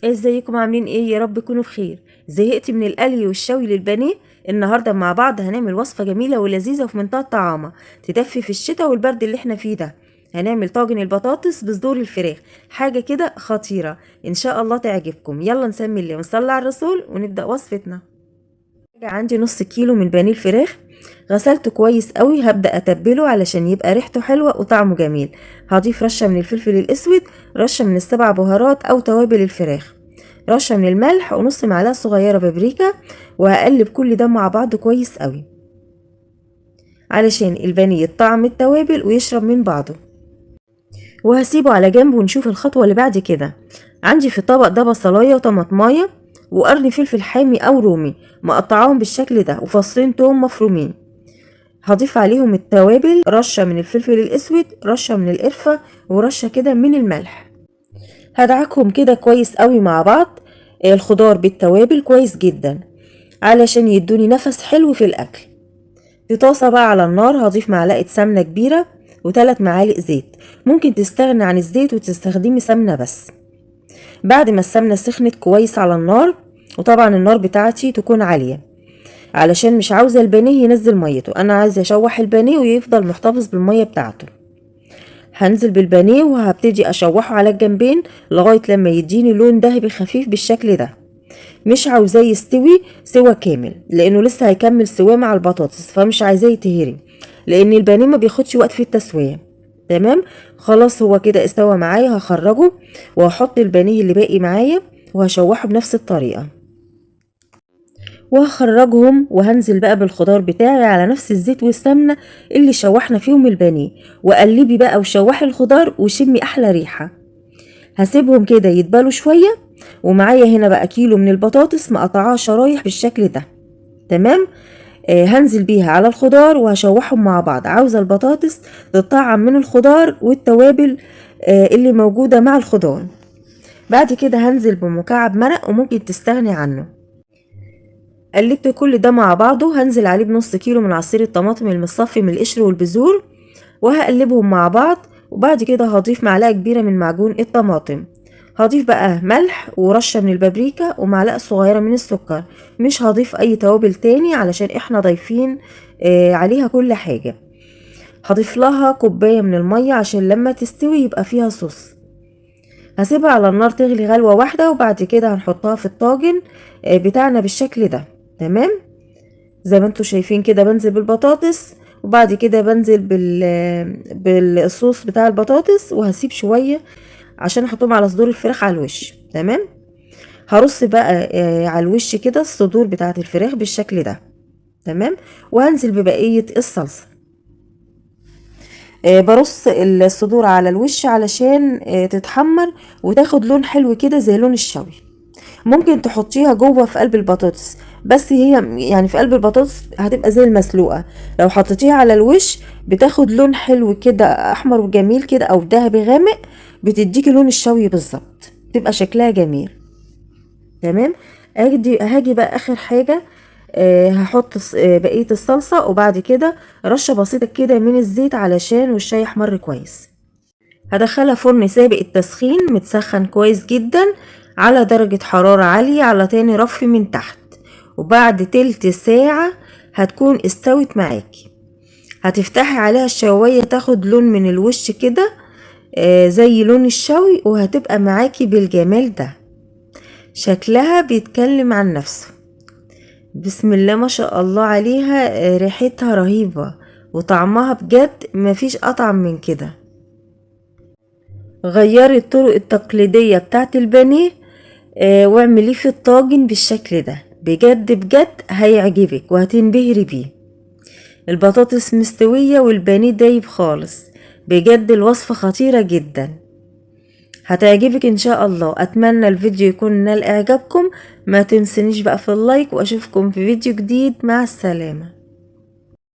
ازيكم عاملين ايه؟ يا رب تكونوا بخير. زهقت من القلي والشوي للبانيه؟ النهارده مع بعض هنعمل وصفه جميله ولذيذه وفي منتهى الطعامه، تدفي في الشتاء والبرد اللي احنا فيه ده. هنعمل طاجن البطاطس بصدور الفراخ، حاجه كده خطيره، ان شاء الله تعجبكم. يلا نسمي الله ونصلي على الرسول ونبدا وصفتنا. عندي نص كيلو من بانيه الفراخ، غسلته كويس قوي. هبدأ اتبله علشان يبقى ريحته حلوة وطعمه جميل. هضيف رشة من الفلفل الاسود، رشة من السبع بهارات او توابل الفراخ، رشة من الملح، ونص معلقة صغيرة بابريكا. وهقلب كل ده مع بعض كويس قوي علشان البانيه يطعم التوابل ويشرب من بعضه. وهسيبه على جنب ونشوف الخطوة اللي بعد كده. عندي في الطبق ده بصلاية وطماطماية وقرن فلفل حامي او رومي مقطعاهم بالشكل ده، وفصين توم مفرومين. هضيف عليهم التوابل، رشة من الفلفل الاسود، رشة من القرفة، ورشة كده من الملح. هدعكهم كده كويس قوي مع بعض، الخضار بالتوابل كويس جدا علشان يدوني نفس حلو في الاكل. في طاسة بقى على النار هضيف معلقة سمنة كبيرة و3 معالق زيت. ممكن تستغني عن الزيت وتستخدمي سمنة بس. بعد ما السمنة سخنت كويس على النار، وطبعا النار بتاعتي تكون عالية علشان مش عاوزة البانيه ينزل ميته، انا عايزة اشوح البانيه ويفضل محتفظ بالمية بتاعته. هنزل بالبانيه وهبتدي اشوحه على الجنبين لغاية لما يديني لون ذهبي خفيف بالشكل ده. مش عاوزاه يستوي سوا كامل لانه لسه هيكمل سواه مع البطاطس، فمش عايزاه يتهري لان البانيه ما بياخدش وقت في التسويه. تمام، خلاص هو كده استوى معايا. هخرجه وهحط البانيه اللي باقي معايا وهشوحه بنفس الطريقه، وهخرجهم وهنزل بقى بالخضار بتاعي على نفس الزيت والسمنه اللي شوحنا فيهم البانيه. وقلبي بقى وشوحي الخضار وشمي احلى ريحه. هسيبهم كده يتبالوا شويه. ومعايا هنا بقى كيلو من البطاطس مقطعاها شرايح بالشكل ده. تمام. هنزل بيها على الخضار وهشوحهم مع بعض. عاوزه البطاطس تطعم من الخضار والتوابل اللي موجوده مع الخضار. بعد كده هنزل بمكعب مرق وممكن تستغني عنه. قلبت كل ده مع بعضه. هنزل عليه بنص كيلو من عصير الطماطم المصفي من القشر والبذور وهقلبهم مع بعض. وبعد كده هضيف معلقه كبيره من معجون الطماطم. هضيف بقى ملح ورشة من البابريكا ومعلقة صغيرة من السكر. مش هضيف اي توابل تاني علشان احنا ضايفين عليها كل حاجة. هضيف لها كوباية من المية عشان لما تستوي يبقى فيها صوص. هسيبها على النار تغلي غلوة واحدة وبعد كده هنحطها في الطاجن بتاعنا بالشكل ده. تمام، زي ما انتوا شايفين كده بنزل بالبطاطس وبعد كده بنزل بالصوص بتاع البطاطس، وهسيب شوية عشان احطهم على صدور الفراخ على الوش. تمام، هرص بقى على الوش كده الصدور بتاعت الفراخ بالشكل ده. تمام، وهنزل ببقية الصلصة. برص الصدور على الوش علشان تتحمر وتاخد لون حلو كده زي لون الشوي. ممكن تحطيها جوه في قلب البطاطس، بس هي يعني في قلب البطاطس هتبقى زي المسلوقة. لو حطيتيها على الوش بتاخد لون حلو كده احمر وجميل كده او ذهبي غامق، بتديكي لون الشوي بالظبط، تبقى شكلها جميل. تمام، هاجي بقى اخر حاجة. هحط بقية الصلصة وبعد كده رشة بسيطة كده من الزيت علشان والشاي يحمر كويس. هدخلها فرن سابق التسخين متسخن كويس جدا على درجة حرارة عالية على تاني رف من تحت. وبعد تلت ساعة هتكون استوت معاكي. هتفتحي عليها الشواية تاخد لون من الوش كده زي لون الشوي، وهتبقى معاكي بالجمال ده. شكلها بيتكلم عن نفسه. بسم الله ما شاء الله عليها. ريحتها رهيبة وطعمها بجد مفيش أطعم من كده. غيري الطرق التقليدية بتاعت البانيه واعمليه في الطاجن بالشكل ده. بجد بجد هيعجبك وهتنبهري بيه. البطاطس مستوية والبانيه دايب خالص. بجد الوصفة خطيرة جدا، هتعجبك ان شاء الله. اتمنى الفيديو يكون نال اعجابكم. ما تنسنيش بقى في اللايك، واشوفكم في فيديو جديد. مع السلامة.